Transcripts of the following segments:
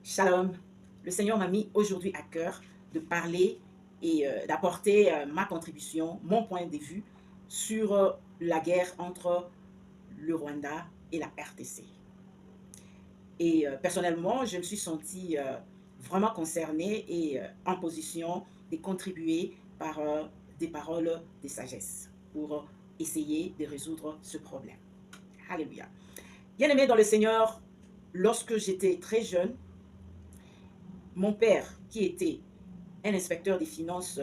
Shalom. Le Seigneur m'a mis aujourd'hui à cœur de parler et d'apporter ma contribution, mon point de vue sur la guerre entre le Rwanda et la RDC. Et personnellement, je me suis sentie vraiment concernée et en position de contribuer par des paroles de sagesse pour essayer de résoudre ce problème. Alléluia. Bien-aimé dans le Seigneur, lorsque j'étais très jeune, mon père, qui était un inspecteur des finances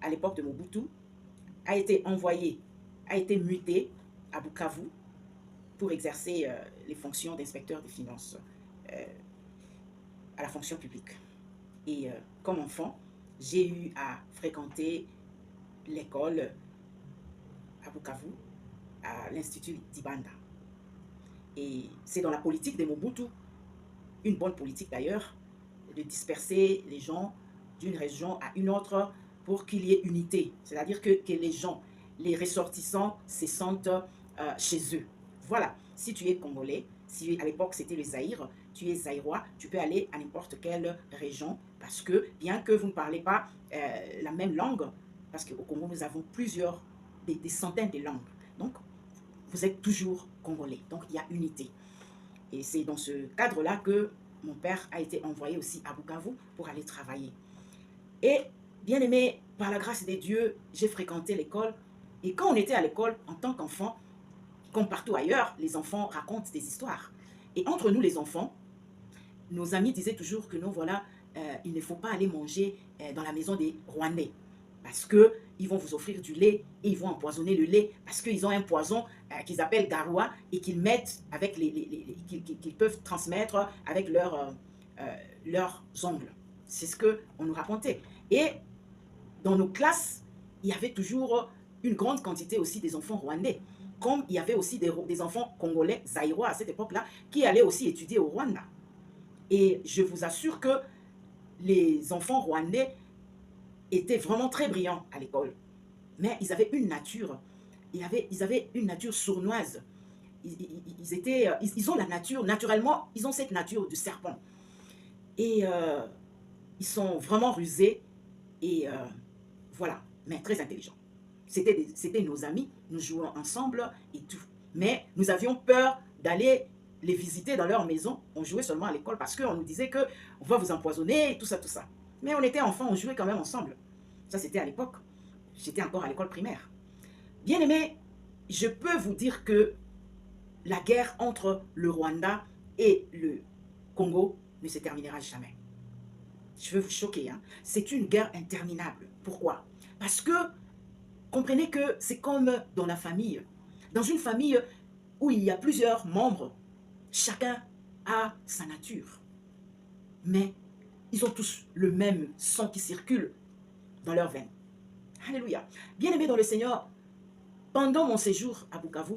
à l'époque de Mobutu, a été envoyé, a été muté à Bukavu pour exercer les fonctions d'inspecteur des finances euh, à la fonction publique. Et comme enfant, j'ai eu à fréquenter l'école à Bukavu, à l'Institut d'Ibanda. Et c'est dans la politique de Mobutu, une bonne politique d'ailleurs, de disperser les gens d'une région à une autre pour qu'il y ait unité. C'est-à-dire que les gens, les ressortissants se sentent chez eux. Voilà, si tu es congolais, si à l'époque c'était le Zaïre, tu es zaïrois, tu peux aller à n'importe quelle région parce que bien que vous ne parlez pas la même langue, parce qu'au Congo nous avons des centaines de langues, donc vous êtes toujours congolais, donc il y a unité. Et c'est dans ce cadre-là que mon père a été envoyé aussi à Bukavu pour aller travailler. Et bien aimé, par la grâce des dieux, j'ai fréquenté l'école. Et quand on était à l'école, en tant qu'enfant, comme partout ailleurs, les enfants racontent des histoires. Et entre nous les enfants, nos amis disaient toujours que non, voilà, il ne faut pas aller manger dans la maison des Rwandais. Parce qu'ils vont vous offrir du lait et ils vont empoisonner le lait parce qu'ils ont un poison qu'ils appellent garoua et qu'ils mettent avec qu'ils peuvent transmettre avec leurs ongles. C'est ce qu'on nous racontait. Et dans nos classes, il y avait toujours une grande quantité aussi des enfants rwandais. Comme il y avait aussi des enfants congolais, zaïrois à cette époque-là, qui allaient aussi étudier au Rwanda. Et je vous assure que les enfants rwandais étaient vraiment très brillants à l'école. Mais ils avaient une nature, ils avaient une nature sournoise. Ils ont la nature, naturellement, ils ont cette nature du serpent. Et ils sont vraiment rusés et voilà, mais très intelligents. C'était nos amis, nous jouons ensemble et tout. Mais nous avions peur d'aller les visiter dans leur maison. On jouait seulement à l'école parce qu'on nous disait qu'on va vous empoisonner, tout ça, tout ça. Mais on était enfants, on jouait quand même ensemble. Ça, c'était à l'époque. J'étais encore à l'école primaire. Bien aimé, je peux vous dire que la guerre entre le Rwanda et le Congo ne se terminera jamais. Je veux vous choquer, hein? C'est une guerre interminable. Pourquoi? Parce que, comprenez que c'est comme dans la famille. Dans une famille où il y a plusieurs membres, chacun a sa nature. Mais ils ont tous le même sang qui circule dans leurs veines. Alléluia. Bien-aimé dans le Seigneur, pendant mon séjour à Bukavu,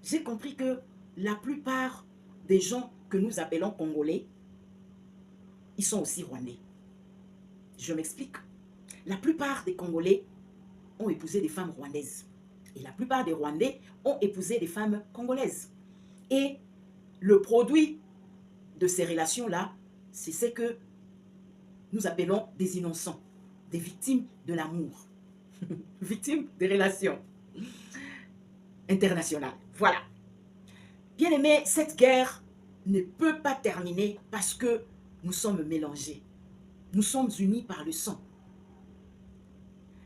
j'ai compris que la plupart des gens que nous appelons Congolais, ils sont aussi Rwandais. Je m'explique. La plupart des Congolais ont épousé des femmes rwandaises. Et la plupart des Rwandais ont épousé des femmes congolaises. Et le produit de ces relations-là, c'est ce que nous appelons des innocents, des victimes de l'amour, victimes des relations internationales. Voilà. Bien aimé, cette guerre ne peut pas terminer parce que nous sommes mélangés. Nous sommes unis par le sang.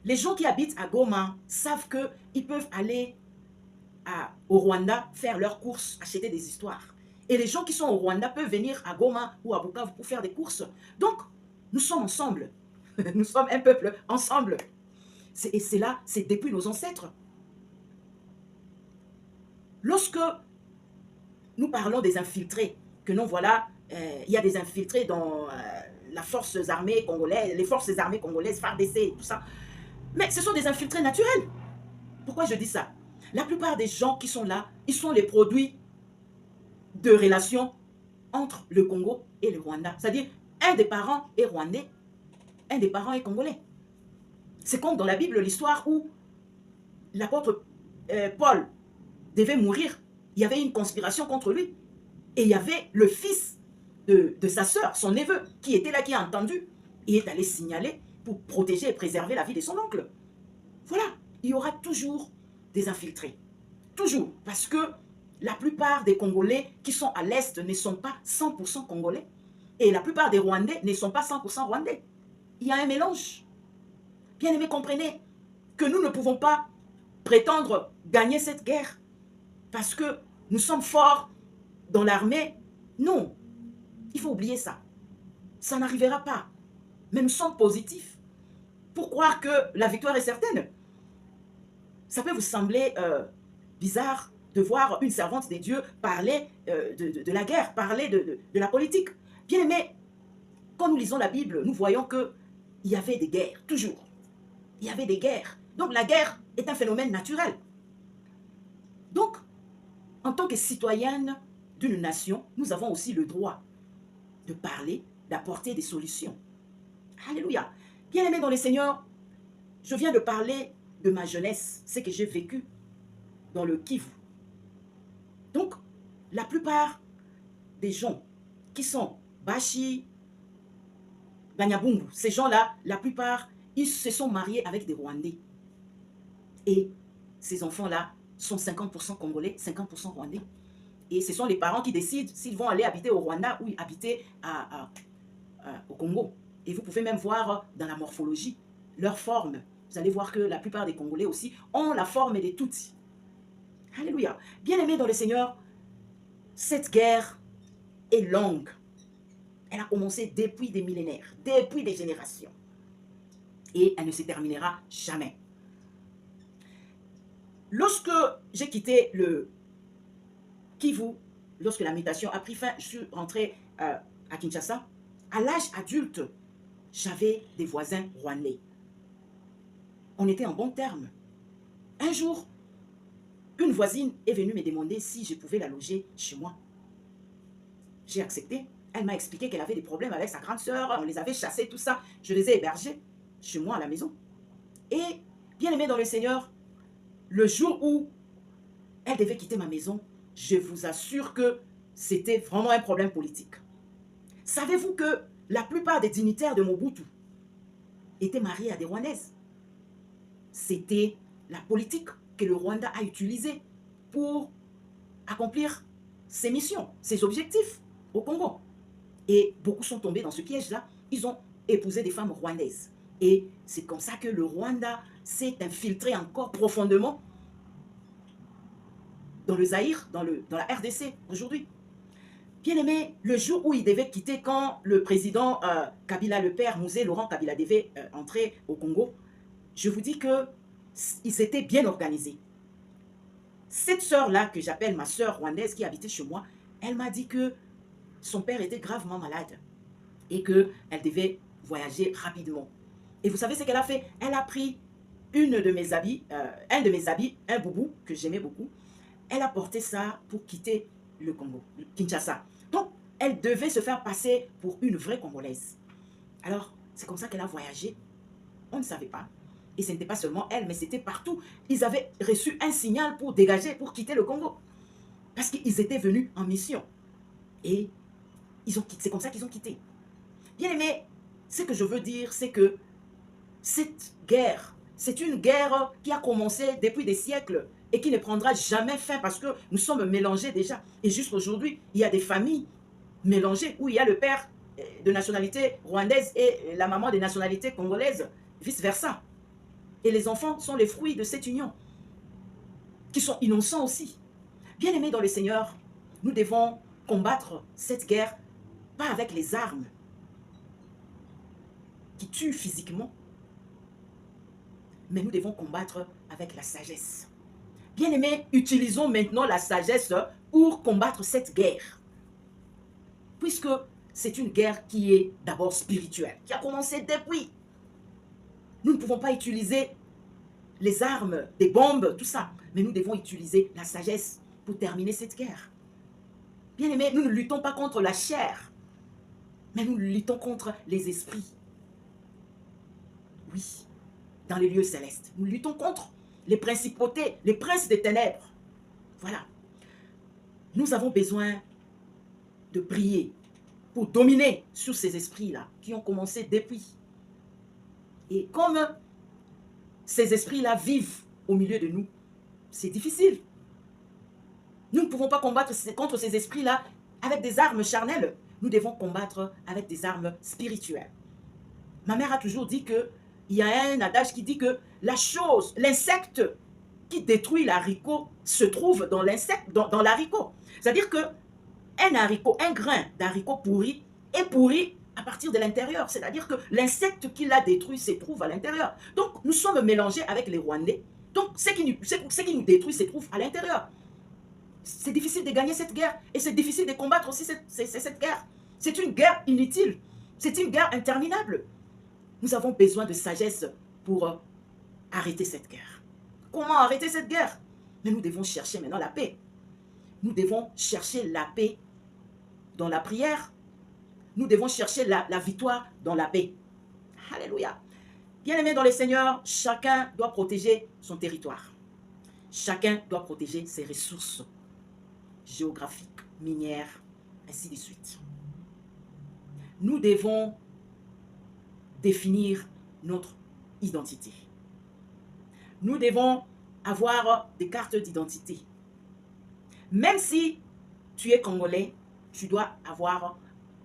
Les gens qui habitent à Goma savent qu'ils peuvent aller au Rwanda faire leurs courses, acheter des histoires. Et les gens qui sont au Rwanda peuvent venir à Goma ou à Bukavu pour faire des courses. Donc, nous sommes ensemble. Nous sommes un peuple ensemble. Et c'est là, c'est depuis nos ancêtres. Lorsque nous parlons des infiltrés, que non, voilà, il y a des infiltrés dans les forces armées congolaises, FARDC, tout ça. Mais ce sont des infiltrés naturels. Pourquoi je dis ça? La plupart des gens qui sont là, ils sont les produits de relations entre le Congo et le Rwanda. C'est-à-dire, un des parents est rwandais, un des parents est congolais. C'est comme dans la Bible, l'histoire où l'apôtre Paul devait mourir. Il y avait une conspiration contre lui. Et il y avait le fils de sa sœur, son neveu, qui était là, qui a entendu, et est allé signaler pour protéger et préserver la vie de son oncle. Voilà, il y aura toujours des infiltrés. Toujours, parce que la plupart des Congolais qui sont à l'Est ne sont pas 100% Congolais. Et la plupart des Rwandais ne sont pas 100% Rwandais. Il y a un mélange. Bien aimés, comprenez que nous ne pouvons pas prétendre gagner cette guerre parce que nous sommes forts dans l'armée. Non, il faut oublier ça. Ça n'arrivera pas. Mais nous sommes positifs pour croire que la victoire est certaine. Ça peut vous sembler bizarre de voir une servante des dieux parler de la guerre, parler de la politique. Bien aimé, quand nous lisons la Bible, nous voyons qu'il y avait des guerres, toujours. Il y avait des guerres. Donc la guerre est un phénomène naturel. Donc, en tant que citoyenne d'une nation, nous avons aussi le droit de parler, d'apporter des solutions. Alléluia. Bien-aimés dans le Seigneur, je viens de parler de ma jeunesse, ce que j'ai vécu dans le Kivu. Donc, la plupart des gens qui sont Bashi, Banyabungu, ces gens-là, la plupart, ils se sont mariés avec des Rwandais. Et ces enfants-là sont 50% Congolais, 50% Rwandais. Et ce sont les parents qui décident s'ils vont aller habiter au Rwanda ou habiter au Congo. Et vous pouvez même voir dans la morphologie leur forme. Vous allez voir que la plupart des Congolais aussi ont la forme des Tutsis. Alléluia. Bien-aimés dans le Seigneur, cette guerre est longue. Elle a commencé depuis des millénaires, depuis des générations. Et elle ne se terminera jamais. Lorsque j'ai quitté le Kivu, lorsque la mutation a pris fin, je suis rentré à Kinshasa. À l'âge adulte, j'avais des voisins rwandais. On était en bons termes. Un jour, une voisine est venue me demander si je pouvais la loger chez moi. J'ai accepté. Elle m'a expliqué qu'elle avait des problèmes avec sa grande sœur. On les avait chassés, tout ça. Je les ai hébergés chez moi à la maison. Et, bien aimé dans le Seigneur, le jour où elle devait quitter ma maison, je vous assure que c'était vraiment un problème politique. Savez-vous que la plupart des dignitaires de Mobutu étaient mariés à des Rwandaises? C'était la politique que le Rwanda a utilisée pour accomplir ses missions, ses objectifs au Congo. Et beaucoup sont tombés dans ce piège-là. Ils ont épousé des femmes rwandaises. Et c'est comme ça que le Rwanda s'est infiltré encore profondément dans le Zaïre, dans la RDC aujourd'hui. Bien aimé, le jour où il devait quitter, quand le président Kabila, le père Mouzé Laurent Kabila devait entrer au Congo, je vous dis qu'il s'était bien organisé. Cette sœur-là, que j'appelle ma sœur rwandaise qui habitait chez moi, elle m'a dit que son père était gravement malade et qu'elle devait voyager rapidement. Et vous savez ce qu'elle a fait? Elle a pris un de mes habits, un boubou que j'aimais beaucoup. Elle a porté ça pour quitter le Congo, Kinshasa. Donc, elle devait se faire passer pour une vraie Congolaise. Alors, c'est comme ça qu'elle a voyagé. On ne savait pas. Et ce n'était pas seulement elle, mais c'était partout. Ils avaient reçu un signal pour dégager, pour quitter le Congo. Parce qu'ils étaient venus en mission. Et c'est comme ça qu'ils ont quitté. Bien aimé, ce que je veux dire, c'est que cette guerre, c'est une guerre qui a commencé depuis des siècles et qui ne prendra jamais fin parce que nous sommes mélangés déjà. Et jusqu'aujourd'hui, il y a des familles mélangées où il y a le père de nationalité rwandaise et la maman de nationalité congolaise, vice-versa. Et les enfants sont les fruits de cette union, qui sont innocents aussi. Bien-aimés dans le Seigneur, nous devons combattre cette guerre, pas avec les armes qui tuent physiquement, mais nous devons combattre avec la sagesse. Bien-aimés, utilisons maintenant la sagesse pour combattre cette guerre. Puisque c'est une guerre qui est d'abord spirituelle, qui a commencé depuis. Nous ne pouvons pas utiliser les armes, des bombes, tout ça. Mais nous devons utiliser la sagesse pour terminer cette guerre. Bien-aimés, nous ne luttons pas contre la chair, mais nous luttons contre les esprits. Oui, dans les lieux célestes. Nous luttons contre les principautés, les princes des ténèbres. Voilà. Nous avons besoin de prier pour dominer sur ces esprits-là qui ont commencé depuis. Et comme ces esprits-là vivent au milieu de nous, c'est difficile. Nous ne pouvons pas combattre contre ces esprits-là avec des armes charnelles. Nous devons combattre avec des armes spirituelles. Ma mère a toujours dit qu'il y a un adage qui dit que l'insecte qui détruit l'haricot se trouve dans l'haricot. C'est-à-dire que un grain d'haricot pourri est pourri à partir de l'intérieur. C'est-à-dire que l'insecte qui l'a détruit se trouve à l'intérieur. Donc, nous sommes mélangés avec les Rwandais. Donc, ce qui nous détruit se trouve à l'intérieur. C'est difficile de gagner cette guerre et c'est difficile de combattre aussi cette guerre. C'est une guerre inutile. C'est une guerre interminable. Nous avons besoin de sagesse pour arrêter cette guerre. Comment arrêter cette guerre? Mais nous devons chercher maintenant la paix. Nous devons chercher la paix dans la prière. Nous devons chercher la victoire dans la paix. Alléluia. Bien-aimés dans le Seigneur, chacun doit protéger son territoire. Chacun doit protéger ses ressources géographiques, minières, ainsi de suite. Nous devons définir notre identité. Nous devons avoir des cartes d'identité. Même si tu es congolais, tu dois avoir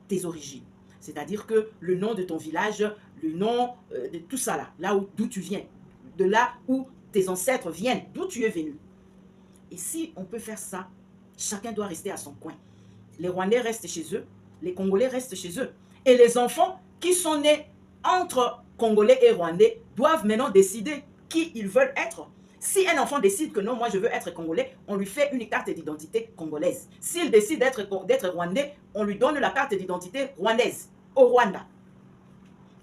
tes origines. C'est-à-dire que le nom de ton village, le nom de tout ça là d'où tu viens, de là où tes ancêtres viennent, d'où tu es venu. Et si on peut faire ça, chacun doit rester à son coin. Les Rwandais restent chez eux, les Congolais restent chez eux. Et les enfants qui sont nés entre Congolais et Rwandais doivent maintenant décider qui ils veulent être. Si un enfant décide que non, moi je veux être Congolais, on lui fait une carte d'identité congolaise. S'il décide d'être Rwandais, on lui donne la carte d'identité rwandaise au Rwanda.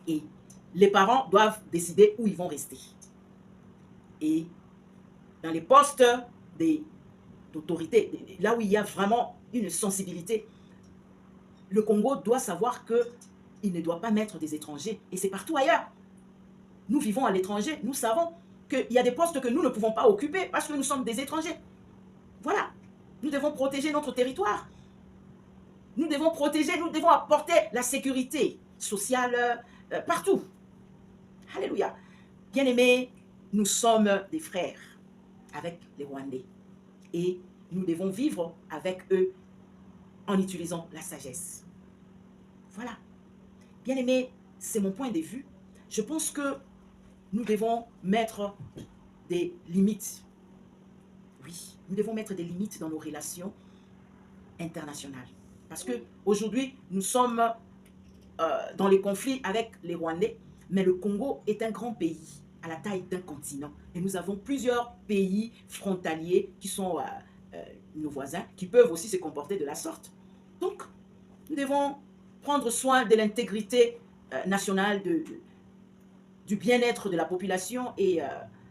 Et les parents doivent décider où ils vont rester. Et dans les postes d'autorité, là où il y a vraiment une sensibilité, le Congo doit savoir qu'il ne doit pas mettre des étrangers. Et c'est partout ailleurs. Nous vivons à l'étranger, nous savons qu'il y a des postes que nous ne pouvons pas occuper parce que nous sommes des étrangers. Voilà. Nous devons protéger notre territoire. Nous devons protéger, nous devons apporter la sécurité sociale partout. Alléluia. Bien-aimés, nous sommes des frères avec les Rwandais. Et nous devons vivre avec eux en utilisant la sagesse. Voilà. Bien-aimés, c'est mon point de vue. Je pense que nous devons mettre des limites. Oui, nous devons mettre des limites dans nos relations internationales. Parce qu'aujourd'hui, nous sommes dans les conflits avec les Rwandais, mais le Congo est un grand pays à la taille d'un continent. Et nous avons plusieurs pays frontaliers qui sont nos voisins, qui peuvent aussi se comporter de la sorte. Donc, nous devons prendre soin de l'intégrité nationale, du bien-être de la population et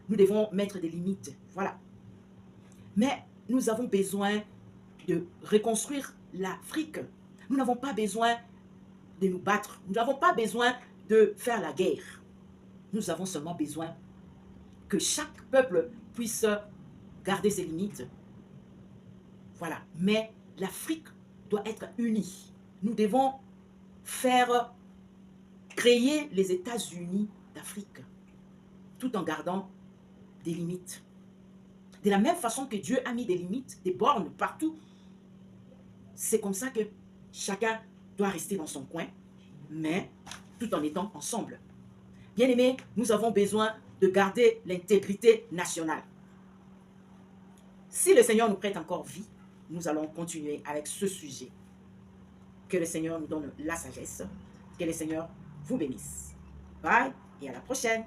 nous devons mettre des limites. Voilà. Mais nous avons besoin de reconstruire l'Afrique. Nous n'avons pas besoin de nous battre. Nous n'avons pas besoin de faire la guerre. Nous avons seulement besoin que chaque peuple puisse garder ses limites. Voilà. Mais l'Afrique doit être unie. Nous devons créer les États-Unis d'Afrique, tout en gardant des limites. De la même façon que Dieu a mis des limites, des bornes partout, c'est comme ça que chacun doit rester dans son coin, mais tout en étant ensemble. Bien-aimés, nous avons besoin de garder l'intégrité nationale. Si le Seigneur nous prête encore vie, nous allons continuer avec ce sujet. Que le Seigneur nous donne la sagesse. Que le Seigneur vous bénisse. Bye et à la prochaine.